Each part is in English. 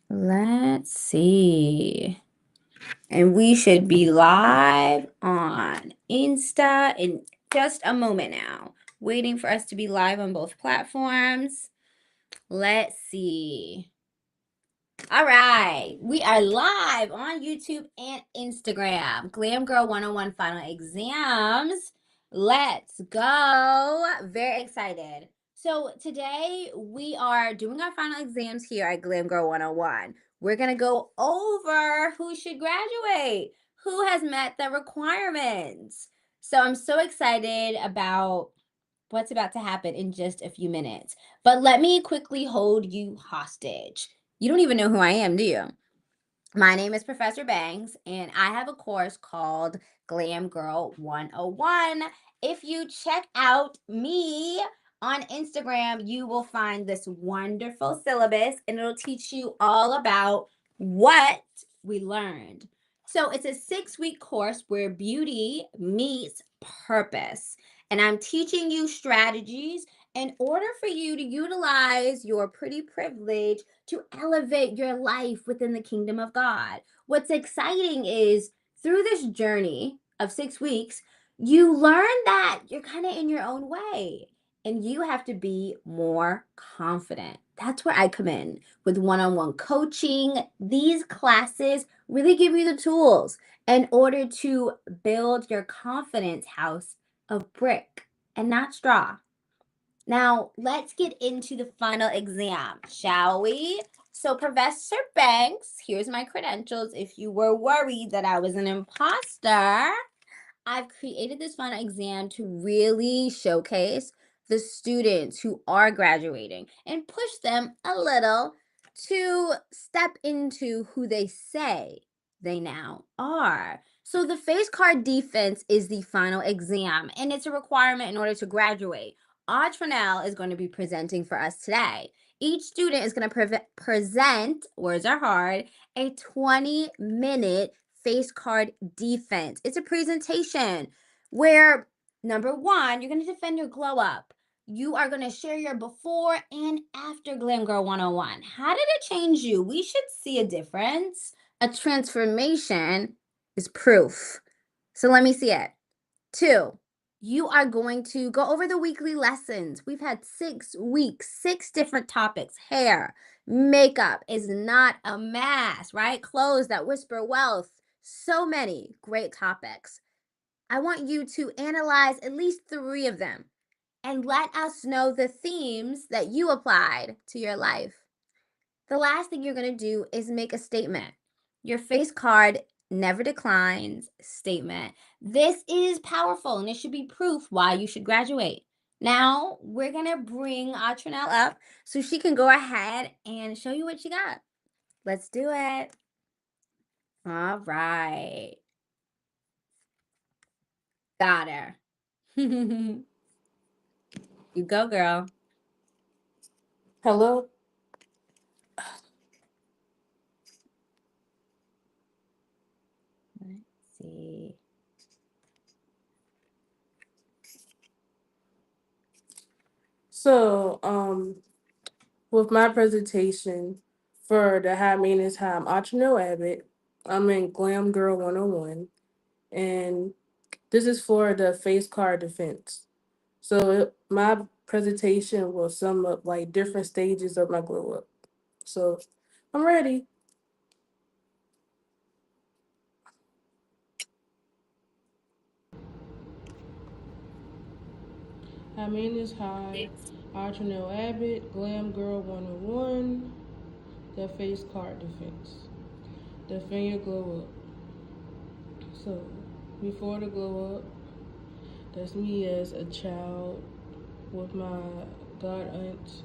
Let's see. And we should be live on Insta in just a moment now. Waiting for us to be live on both platforms. Let's see. All right, we are live on YouTube and Instagram. Glam Girl 101 final exams. Let's go. Very excited. So today we are doing our final exams here at Glam Girl 101. We're going to go over who should graduate, who has met the requirements. So I'm so excited about what's about to happen in just a few minutes. But let me quickly hold you hostage. You don't even know who I am, do you? My name is Professor Bangs, and I have a course called Glam Girl 101. If you check out me on Instagram, you will find this wonderful syllabus, and it'll teach you all about what we learned. So it's a 6-week course where beauty meets purpose. And I'm teaching you strategies in order for you to utilize your pretty privilege to elevate your life within the kingdom of God. What's exciting is through this journey of 6 weeks, you learn that you're kind of in your own way and you have to be more confident. That's where I come in with one-on-one coaching. These classes really give you the tools in order to build your confidence house of brick and not straw. Now, let's get into the final exam, shall we? So, Professor Banks, here's my credentials. If you were worried that I was an imposter, I've created this final exam to really showcase the students who are graduating and push them a little to step into who they say they now are. So the face card defense is the final exam, and it's a requirement in order to graduate. Audrey is going to be presenting for us today. Each student is going to present, words are hard, a 20-minute face card defense. It's a presentation where, number one, you're going to defend your glow up. You are going to share your before and after Glam Girl 101. How did it change you? We should see a difference. A transformation is proof. So let me see it. 2, you are going to go over the weekly lessons. We've had 6 weeks, 6 different topics. Hair, makeup is not a mask, right? Clothes that whisper wealth. So many great topics. I want you to analyze at least 3 of them and let us know the themes that you applied to your life. The last thing you're going to do is make a statement. Your face card never declines statement. This is powerful and it should be proof why you should graduate. Now, we're going to bring Autranelle up so she can go ahead and show you what she got. Let's do it. All right. Got her. You go, girl. Hello. Let's see. So, with my presentation for the High Maintenance High, I'm Audrey Abbott. I'm in Glam Girl 101, and this is for the face card defense. So, my presentation will sum up like different stages of my glow up. So, I'm ready. High Maintenance High, Audrey Abbott, Glam Girl 101, the face card defense. Defend your glow up. So, before the glow up, that's me as a child with my god aunt.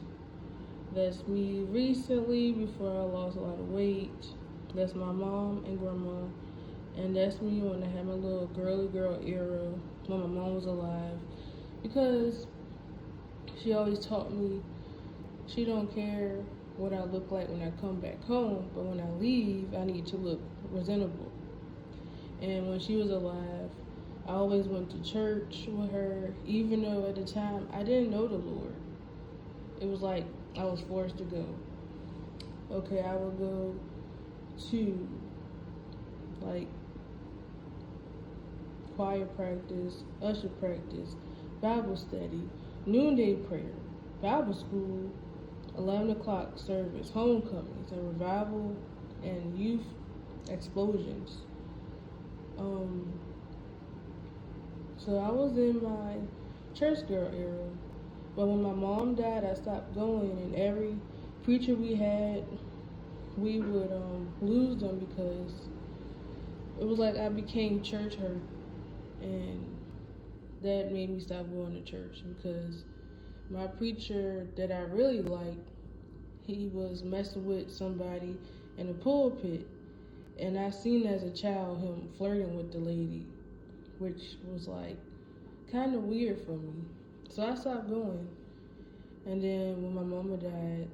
That's me recently before I lost a lot of weight. That's my mom and grandma. And that's me when I had my little girly girl era when my mom was alive. Because she always taught me she don't care what I look like when I come back home, but when I leave, I need to look presentable. And when she was alive, I always went to church with her, even though at the time I didn't know the Lord. It was like I was forced to go. Okay, I would go to like choir practice, usher practice, Bible study, noonday prayer, Bible school, 11 o'clock service, homecomings, and revival and youth explosions. Um, so I was in my church girl era, but when my mom died, I stopped going, and every preacher we had, we would lose them because it was like I became church hurt, and that made me stop going to church because my preacher that I really liked, he was messing with somebody in the pulpit, and I seen as a child him flirting with the lady, which was like kind of weird for me. So I stopped going, and then when my mama died,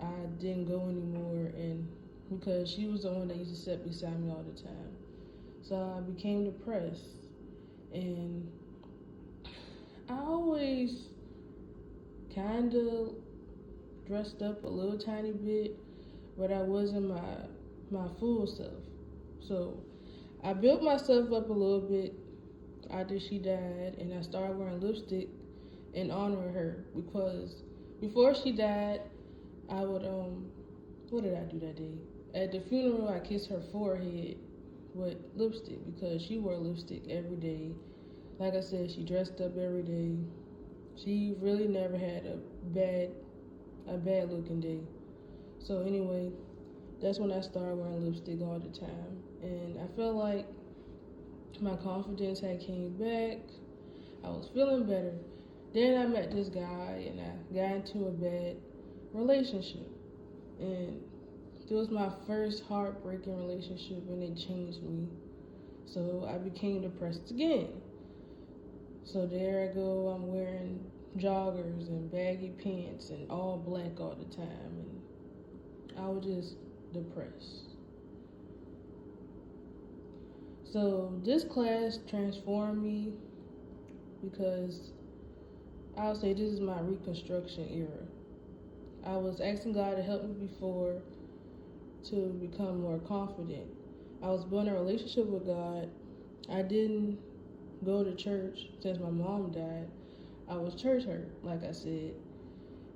I didn't go anymore, and because she was the one that used to sit beside me all the time, so I became depressed, and I always kind of dressed up a little tiny bit, but I wasn't my full self. So I built myself up a little bit after she died, and I started wearing lipstick in honor of her because before she died, I would what did I do that day? At the funeral, I kissed her forehead with lipstick because she wore lipstick every day. Like I said, she dressed up every day. She really never had a bad looking day. So anyway, that's when I started wearing lipstick all the time, and I felt like my confidence had came back. I was feeling better. Then I met this guy, and I got into a bad relationship, and it was my first heartbreaking relationship, and it changed me. So I became depressed again. So there I go. I'm wearing joggers and baggy pants and all black all the time, and I was just depressed. So this class transformed me because I'll say this is my reconstruction era. I was asking God to help me before to become more confident. I was building a relationship with God. I didn't go to church since my mom died. I was church hurt, like I said.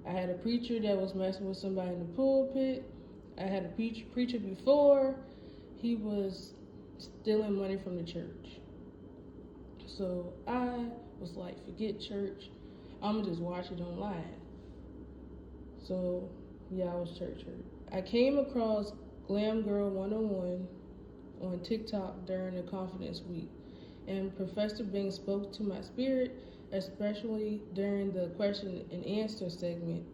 I had a preacher that was messing with somebody in the pulpit. I had a preacher before. He was stealing money from the church. So I was like, forget church. I'm gonna just watch it online. So yeah, I was church hurt. I came across Glam Girl 101 on TikTok during the Confidence Week, and Professor Bing spoke to my spirit, especially during the question and answer segment.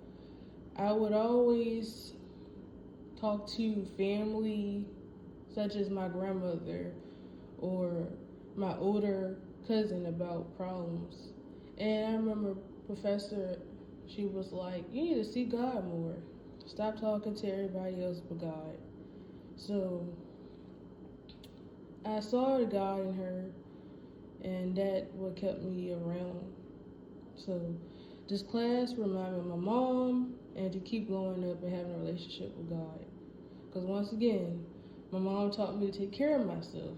I would always talk to family, such as my grandmother or my older cousin, about problems. And I remember Professor, she was like, you need to see God more. Stop talking to everybody else but God. So I saw the God in her, and that what kept me around. So this class reminded me of my mom and to keep growing up and having a relationship with God. Because once again, my mom taught me to take care of myself.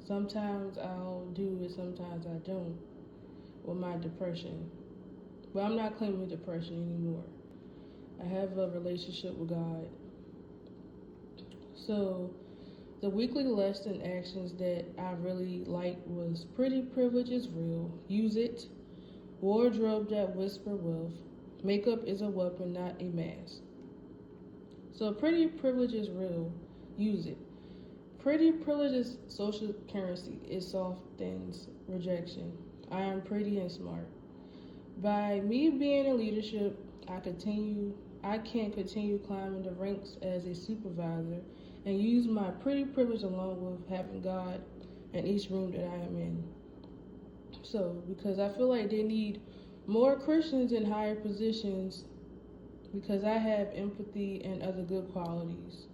Sometimes I'll do it, sometimes I don't with my depression. But I'm not claiming depression anymore. I have a relationship with God. So the weekly lesson actions that I really liked was pretty privilege is real. Use it. Wardrobe that whisper wealth. Makeup is a weapon, not a mask. So pretty privilege is real. Use it. Pretty privilege is social currency. It softens rejection. I am pretty and smart. By me being in leadership, I can continue climbing the ranks as a supervisor and use my pretty privilege along with having God in each room that I am in. So, because I feel like they need more Christians in higher positions because I have empathy and other good qualities.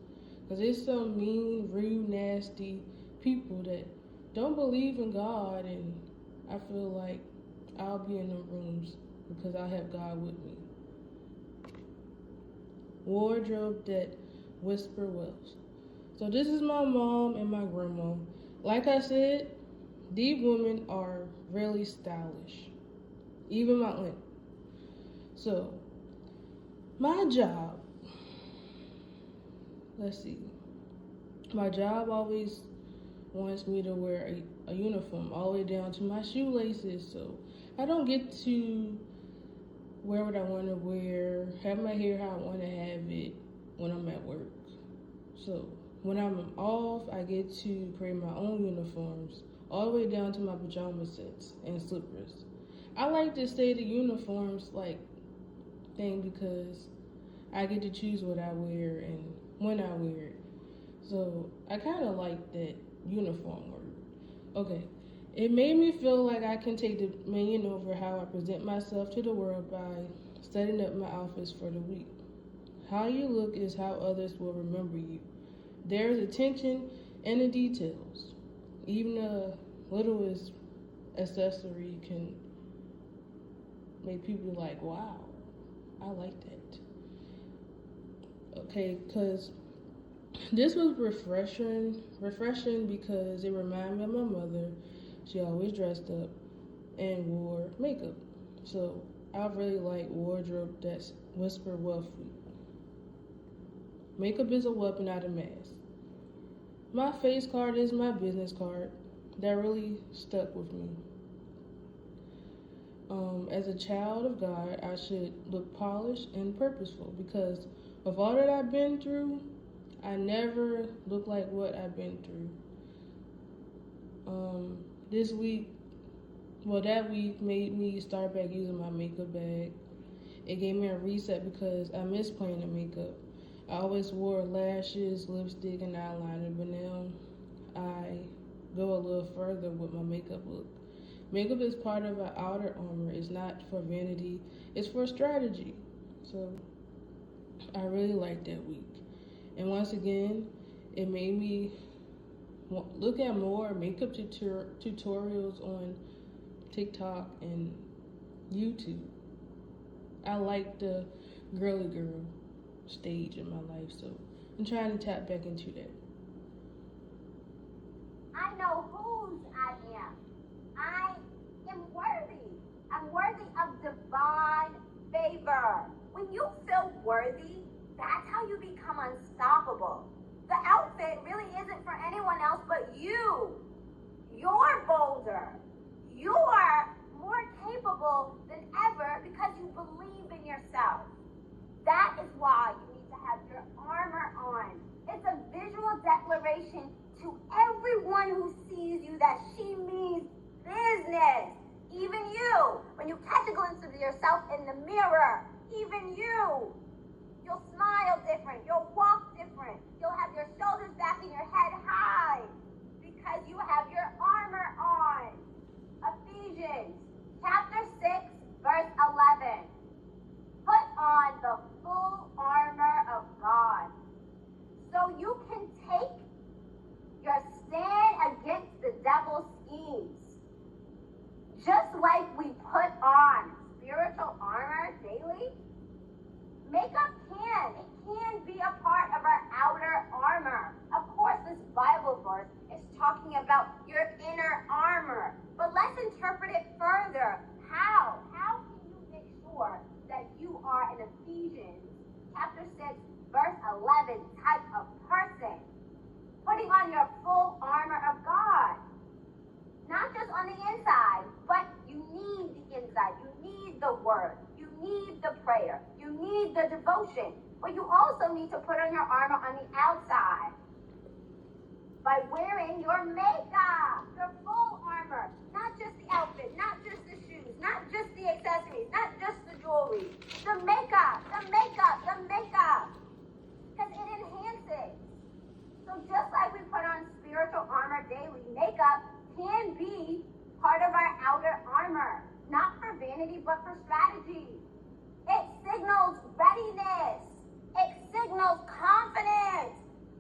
Because there's some mean, rude, nasty people that don't believe in God, and I feel like I'll be in them rooms because I have God with me. Wardrobe that whisper wells. So this is my mom and my grandma. Like I said, these women are really stylish. Even my aunt. So my job, let's see. My job always wants me to wear a uniform all the way down to my shoelaces. So I don't get to wear what I want to wear, have my hair how I want to have it when I'm at work. So when I'm off, I get to create my own uniforms, all the way down to my pajama sets and slippers. I like to say the uniforms like thing because I get to choose what I wear and when I wear it. So I kind of like that uniform word. Okay. It made me feel like I can take dominion over how I present myself to the world by setting up my outfits for the week. How you look is how others will remember you. There's attention in the details. Even the littlest accessory can make people like, wow, I like that. Okay, because this was refreshing because it reminded me of my mother. She always dressed up and wore makeup. So I really like wardrobe that's whisper wealthy. Makeup is a weapon, not a mask. My face card is my business card. That really stuck with me. As a child of God, I should look polished and purposeful because of all that I've been through, I never look like what I've been through. This week, that week made me start back using my makeup bag. It gave me a reset because I miss playing the makeup. I always wore lashes, lipstick, and eyeliner, but now I go a little further with my makeup look. Makeup is part of our outer armor. It's not for vanity, it's for strategy. So I really liked that week. And once again, it made me look at more makeup tutorials on TikTok and YouTube. I like the girly girl stage in my life, so I'm trying to tap back into that. I know whose I am. I am worthy. I'm worthy of divine favor. When you feel worthy, that's how you become unstoppable. The outfit really isn't for anyone else but you. You're bolder. You're more capable than ever because you believe in yourself. That is why you need to have your armor on. It's a visual declaration to everyone who sees you that she means business. Even you. When you catch a glimpse of yourself in the mirror, even you. You'll smile different. You'll walk different. You'll have your shoulders back and your head high because you have your armor on. Ephesians chapter 6, verse 11. Put on the full armor of God so you can take your stand against the devil's schemes. Just like we put on spiritual armor daily, makeup can be a part of our outer armor. Of course, this Bible verse is talking about your inner armor, but let's interpret it further. How? How can you make sure that you are an Ephesians chapter 6, verse 11 type of person? Putting on your full armor of God. Not just on the inside, but you need the inside. You need the word. You need the prayer. You need the devotion. But you also need to put on your armor on the outside by wearing your makeup, your full armor. Not just the outfit, not just the shoes, not just the accessories, not just the jewelry. The makeup, the makeup, the makeup. Because it enhances. So just like we put on spiritual armor daily, makeup can be part of our outer armor, not for vanity, but for strategy. It signals readiness. It signals confidence.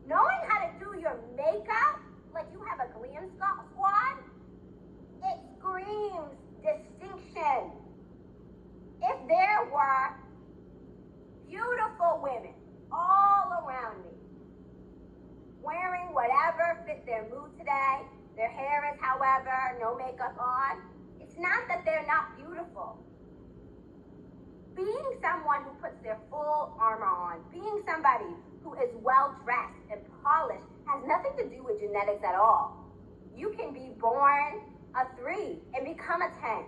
Knowing how to do your makeup, like you have a glam squad, it screams distinction. If there were beautiful women fit their mood today. Their hair is, however, no makeup on. It's not that they're not beautiful. Being someone who puts their full armor on, being somebody who is well dressed and polished has nothing to do with genetics at all. You can be born a 3 and become a 10.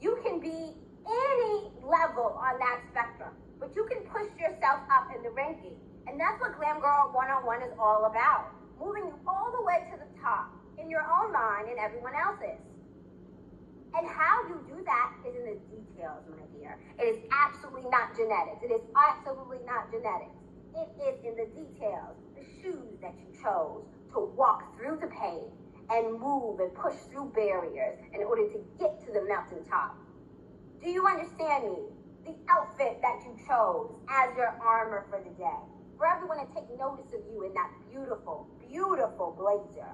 You can be any level on that spectrum, but you can push yourself up in the ranking. And that's what Glam Girl 101 is all about. Moving you all the way to the top in your own mind and everyone else's. And how you do that is in the details, my dear. It is absolutely not genetics. It is absolutely not genetics. It is in the details. The shoes that you chose to walk through the pain and move and push through barriers in order to get to the mountaintop. Do you understand me? The outfit that you chose as your armor for the day. For everyone to take notice of you in that beautiful, beautiful blazer.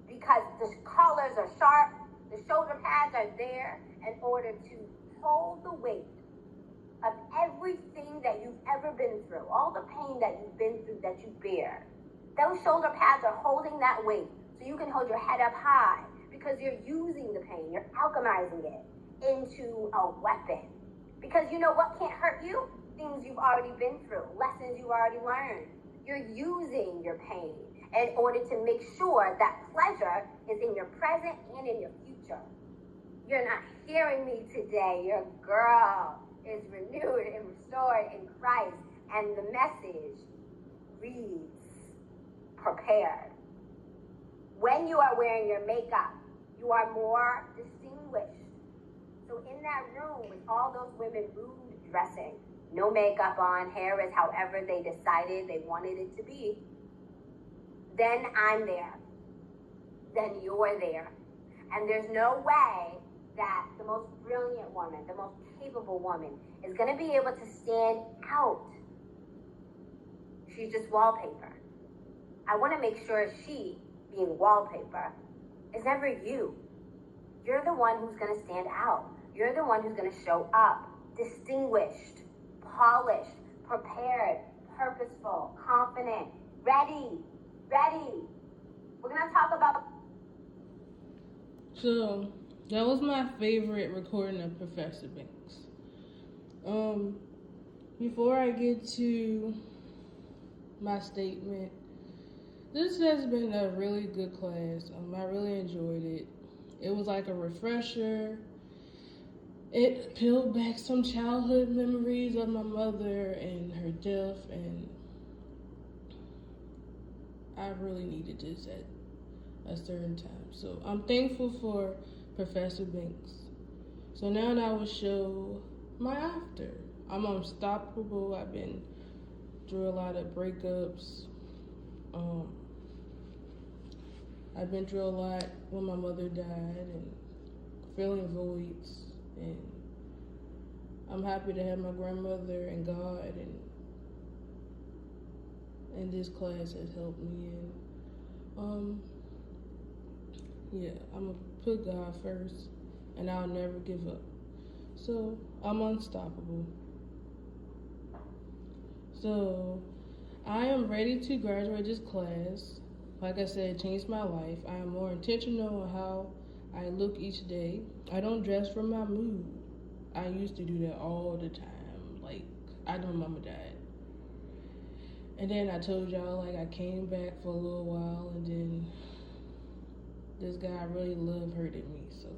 Because the collars are sharp, the shoulder pads are there in order to hold the weight of everything that you've ever been through, all the pain that you've been through that you bear. Those shoulder pads are holding that weight so you can hold your head up high because you're using the pain, you're alchemizing it into a weapon. Because you know what can't hurt you? Things you've already been through, lessons you've already learned. You're using your pain in order to make sure that pleasure is in your present and in your future. You're not hearing me today. Your girl is renewed and restored in Christ. And the message reads, prepared. When you are wearing your makeup, you are more distinguished. So in that room with all those women mood dressing, no makeup on, hair is however they decided they wanted it to be, then I'm there. Then you're there. And there's no way that the most brilliant woman, the most capable woman, is going to be able to stand out. She's just wallpaper. I want to make sure she, being wallpaper, is never you. You're the one who's going to stand out. You're the one who's going to show up, distinguished, polished, prepared, purposeful, confident, ready. We're going to talk about... So, that was my favorite recording of Professor Banks. Before I get to my statement, this has been a really good class. I really enjoyed it. It was like a refresher. It peeled back some childhood memories of my mother and her death, and I really needed this at a certain time. So I'm thankful for Professor Banks. So now I will show my after. I'm unstoppable. I've been through a lot of breakups. I've been through a lot when my mother died and filling voids. And I'm happy to have my grandmother and God, and this class has helped me. And yeah, I'm gonna put God first, and I'll never give up. So I'm unstoppable. So I am ready to graduate this class. Like I said, it changed my life. I am more intentional on how I look each day. I don't dress for my mood. I used to do that all the time. Like, I know mama died. And then I told y'all, like, I came back for a little while, and then this guy I really love hurted me, so.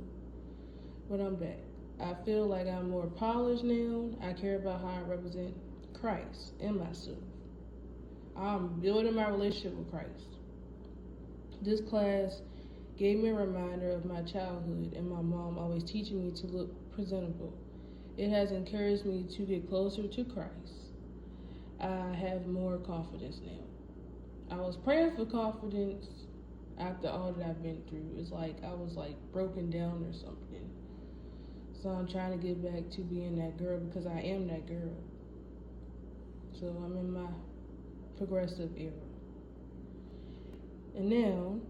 But I'm back. I feel like I'm more polished now. I care about how I represent Christ in myself. I'm building my relationship with Christ. This class gave me a reminder of my childhood and my mom always teaching me to look presentable. It has encouraged me to get closer to Christ. I have more confidence now. I was praying for confidence after all that I've been through. It's like I was like broken down or something. So I'm trying to get back to being that girl because I am that girl. So I'm in my progressive era. And now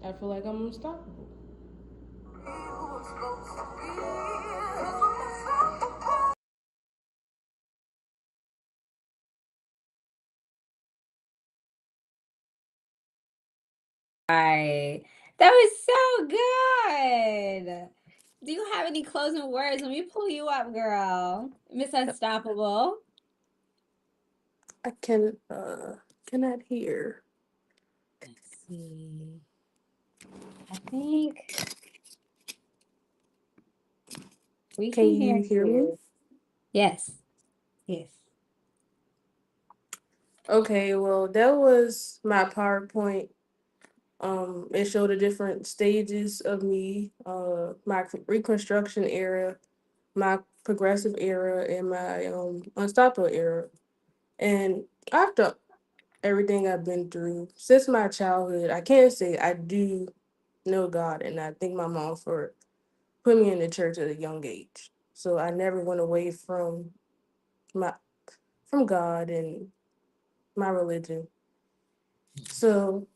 I feel like I'm unstoppable. Right. That was so good. Do you have any closing words? Let me pull you up, girl. Miss Unstoppable. I cannot hear. Let's see. I think we Can can hear you hear me? you. Yes. Yes. Okay, well, that was my PowerPoint. It showed the different stages of me, my Reconstruction era, my Progressive era, and my Unstoppable era. And after everything I've been through since my childhood, I can say I do know God, and I thank my mom for putting me in the church at a young age. So I never went away my from God and my religion. So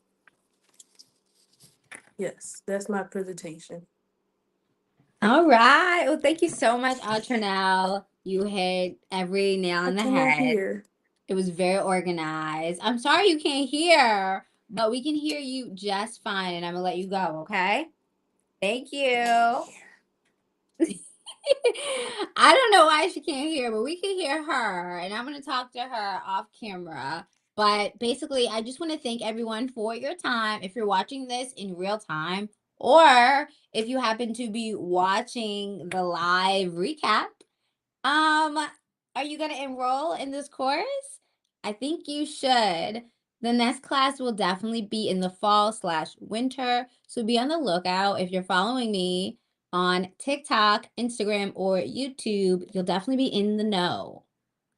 yes, that's my presentation. All right. Well, thank you so much, Altronel. You hit every nail I on the cannot head. hear. It was very organized. I'm sorry you can't hear, but we can hear you just fine, and I'm gonna let you go, okay? Thank you. I don't know why she can't hear, but we can hear her, and I'm going to talk to her off camera. But basically, I just want to thank everyone for your time. If you're watching this in real time, or if you happen to be watching the live recap, um, are you going to enroll in this course? I think you should. The next class will definitely be in the fall/winter. So be on the lookout. If you're following me on TikTok, Instagram, or YouTube, you'll definitely be in the know.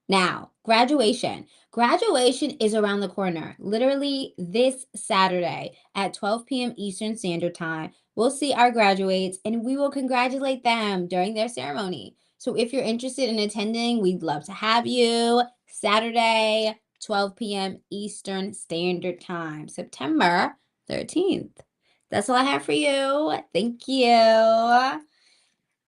Now, graduation. Graduation is around the corner, literally this Saturday at 12 p.m. Eastern Standard Time. We'll see our graduates and we will congratulate them during their ceremony. So if you're interested in attending, we'd love to have you. Saturday, 12 p.m. Eastern Standard Time, September 13th. That's all I have for you. Thank you.